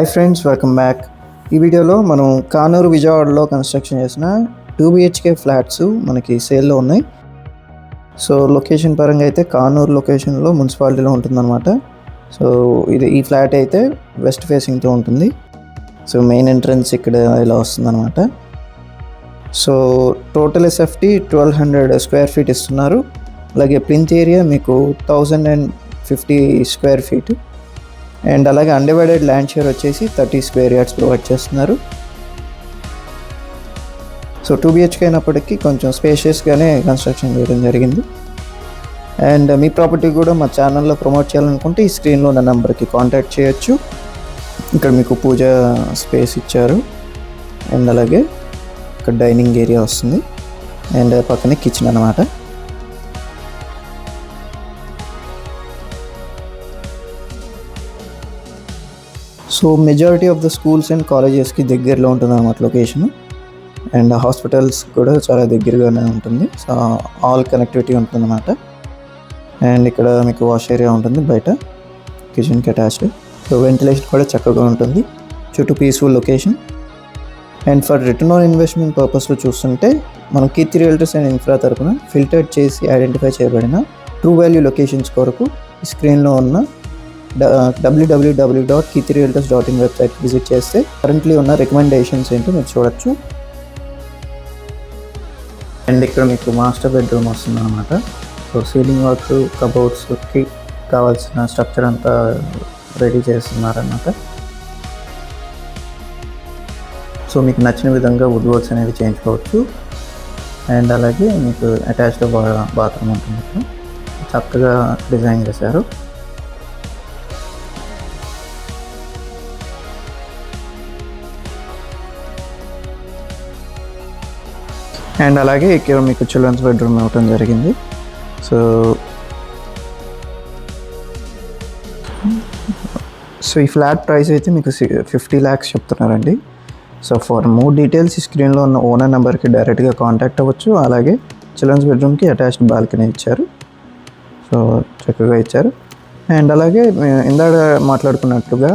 Hi friends, welcome back. ఈ వీడియోలో మనం కానూరు విజయవాడలో కన్స్ట్రక్షన్ చేసిన 2 BHK ఫ్లాట్స్ మనకి సేల్లో ఉన్నాయి. సో లొకేషన్ పరంగా అయితే కానూరు లొకేషన్లో మున్సిపాలిటీలో ఉంటుందన్నమాట. సో ఈ ఫ్లాట్ అయితే వెస్ట్ ఫేసింగ్తో ఉంటుంది. సో మెయిన్ ఎంట్రన్స్ ఇక్కడ ఇలా వస్తుందన్నమాట. So total SFT 1200 square feet ఇస్తున్నారు. అలాగే ప్లింత్ ఏరియా మీకు 1050 స్క్వేర్ ఫీట్ అండ్ అలాగే అన్డివైడెడ్ ల్యాండ్ షేర్ వచ్చేసి 30 స్క్వేర్ యార్డ్స్ ప్రొవైడ్ చేస్తున్నారు. సో 2 BHK అయినప్పటికీ కొంచెం స్పేషియస్గానే కన్స్ట్రక్షన్ చేయడం జరిగింది. అండ్ మీ ప్రాపర్టీ కూడా మా ఛానల్లో ప్రమోట్ చేయాలనుకుంటే ఈ స్క్రీన్లో ఉన్న నెంబర్కి కాంటాక్ట్ చేయొచ్చు. ఇక్కడ మీకు పూజ స్పేస్ ఇచ్చారు అండ్ అలాగే ఇక్కడ డైనింగ్ ఏరియా వస్తుంది అండ్ పక్కనే కిచెన్ అన్నమాట. So majority of the schools and కాలేజెస్కి దగ్గరలో ఉంటుంది అన్నమాట లొకేషన్. అండ్ హాస్పిటల్స్ కూడా చాలా దగ్గరగానే ఉంటుంది. సో ఆల్ కనెక్టివిటీ ఉంటుంది అన్నమాట. అండ్ ఇక్కడ మీకు వాష్ ఏరియా ఉంటుంది బయట కిచెన్కి అటాచ్డ్. సో వెంటిలేషన్ కూడా చక్కగా ఉంటుంది. చుట్టూ peaceful location. And for return on investment పర్పస్లో చూస్తుంటే మనం కీర్తి రియల్టర్స్ అండ్ ఇన్ఫ్రా తరపున ఫిల్టర్ చేసి ఐడెంటిఫై చేయబడిన ట్రూ వాల్యూ లొకేషన్స్ కొరకు ఈ స్క్రీన్లో ఉన్న www.kirtirealtors.in వెబ్సైట్ విజిట్ చేస్తే కరెంట్లీ ఉన్న రికమెండేషన్స్ ఏంటో మీరు చూడొచ్చు. అండ్ ఇక్కడ మీకు మాస్టర్ బెడ్రూమ్ వస్తుంది అనమాట. సో సీలింగ్ వర్క్, కబోర్డ్స్కి కావాల్సిన స్ట్రక్చర్ అంతా రెడీ చేస్తున్నారన్నమాట. సో మీకు నచ్చిన విధంగా వుడ్ వర్క్స్ అనేవి చేయించుకోవచ్చు. అండ్ అలాగే మీకు అటాచ్డ్ బాత్రూమ్ ఉంటుంది. ఇక్కడ చక్కగా డిజైన్ చేశారు. అండ్ అలాగే ఇక్కడ మీకు చిల్డ్రన్స్ బెడ్రూమ్ ఇవ్వటం జరిగింది. సో ఈ ఫ్లాట్ ప్రైస్ అయితే మీకు 50 lakhs చెప్తున్నారండి. సో ఫర్ మోర్ డీటెయిల్స్ ఈ స్క్రీన్లో ఉన్న ఓనర్ నెంబర్కి డైరెక్ట్గా కాంటాక్ట్ అవ్వచ్చు. అలాగే చిల్డ్రన్స్ బెడ్రూమ్కి అటాచ్డ్ బాల్కనీ ఇచ్చారు. సో చక్కగా ఇచ్చారు. అండ్ అలాగే ఇందాక మాట్లాడుకున్నట్లుగా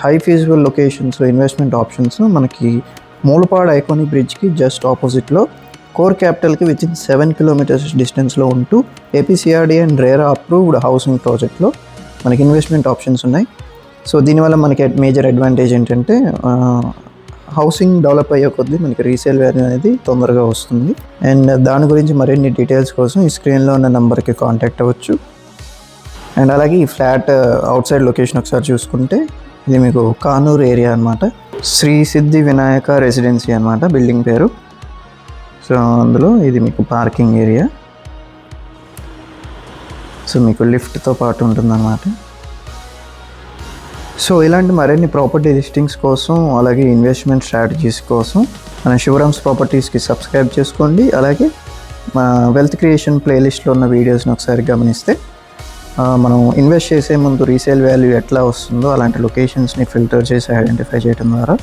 హై ఫీజిబుల్ లొకేషన్స్లో ఇన్వెస్ట్మెంట్ ఆప్షన్స్ మనకి మూలపాడు ఐకానిక్ బ్రిడ్జ్కి జస్ట్ ఆపోజిట్లో కోర్ క్యాపిటల్కి వితిన్ 7 kilometers డిస్టెన్స్లో ఉంటూ APCRD and RERA approved housing ప్రాజెక్ట్లో మనకి ఇన్వెస్ట్మెంట్ ఆప్షన్స్ ఉన్నాయి. సో దీనివల్ల మనకి మేజర్ అడ్వాంటేజ్ ఏంటంటే హౌసింగ్ డెవలప్ అయ్యే కొద్దీ మనకి రీసేల్ వాల్యూ అనేది తొందరగా వస్తుంది. అండ్ దాని గురించి మరిన్ని డీటెయిల్స్ కోసం ఈ స్క్రీన్లో ఉన్న నెంబర్కి కాంటాక్ట్ అవ్వచ్చు. అండ్ అలాగే ఈ ఫ్లాట్ అవుట్ సైడ్ లొకేషన్ ఒకసారి చూసుకుంటే ఇది మీకు కానూరు ఏరియా అనమాట. శ్రీ సిద్ధి వినాయక రెసిడెన్సీ అనమాట బిల్డింగ్ పేరు. సో అందులో ఇది మీకు పార్కింగ్ ఏరియా. సో మీకు లిఫ్ట్తో పాటు ఉంటుందన్నమాట. సో ఇలాంటి మరిన్ని ప్రాపర్టీ లిస్టింగ్స్ కోసం అలాగే ఇన్వెస్ట్మెంట్ స్ట్రాటజీస్ కోసం మన శివరామ్స్ ప్రాపర్టీస్కి సబ్స్క్రైబ్ చేసుకోండి. అలాగే మా వెల్త్ క్రియేషన్ ప్లేలిస్ట్లో ఉన్న వీడియోస్ని ఒకసారి గమనిస్తే మనం ఇన్వెస్ట్ చేసే ముందు రీసేల్ వాల్యూ ఎట్లా వస్తుందో అలాంటి లొకేషన్స్ని ఫిల్టర్ చేసి ఐడెంటిఫై చేయడం ద్వారా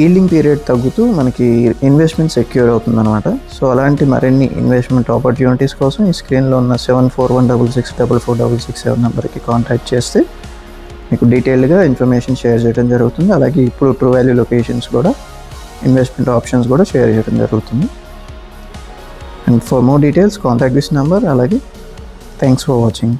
ఈల్డింగ్ పీరియడ్ తగ్గుతూ మనకి ఇన్వెస్ట్మెంట్ సెక్యూర్ అవుతుందన్నమాట. సో అలాంటి మరిన్ని ఇన్వెస్ట్మెంట్ ఆపర్చునిటీస్ కోసం ఈ స్క్రీన్లో ఉన్న 7416644667 నెంబర్కి కాంటాక్ట్ చేస్తే మీకు డీటెయిల్గా ఇన్ఫర్మేషన్ షేర్ చేయడం జరుగుతుంది. అలాగే ఇప్పుడు ట్రూ వాల్యూ లొకేషన్స్ కూడా ఇన్వెస్ట్మెంట్ ఆప్షన్స్ కూడా షేర్ చేయడం జరుగుతుంది. And for more details contact this number. అలాగే థ్యాంక్స్ ఫర్ వాచింగ్.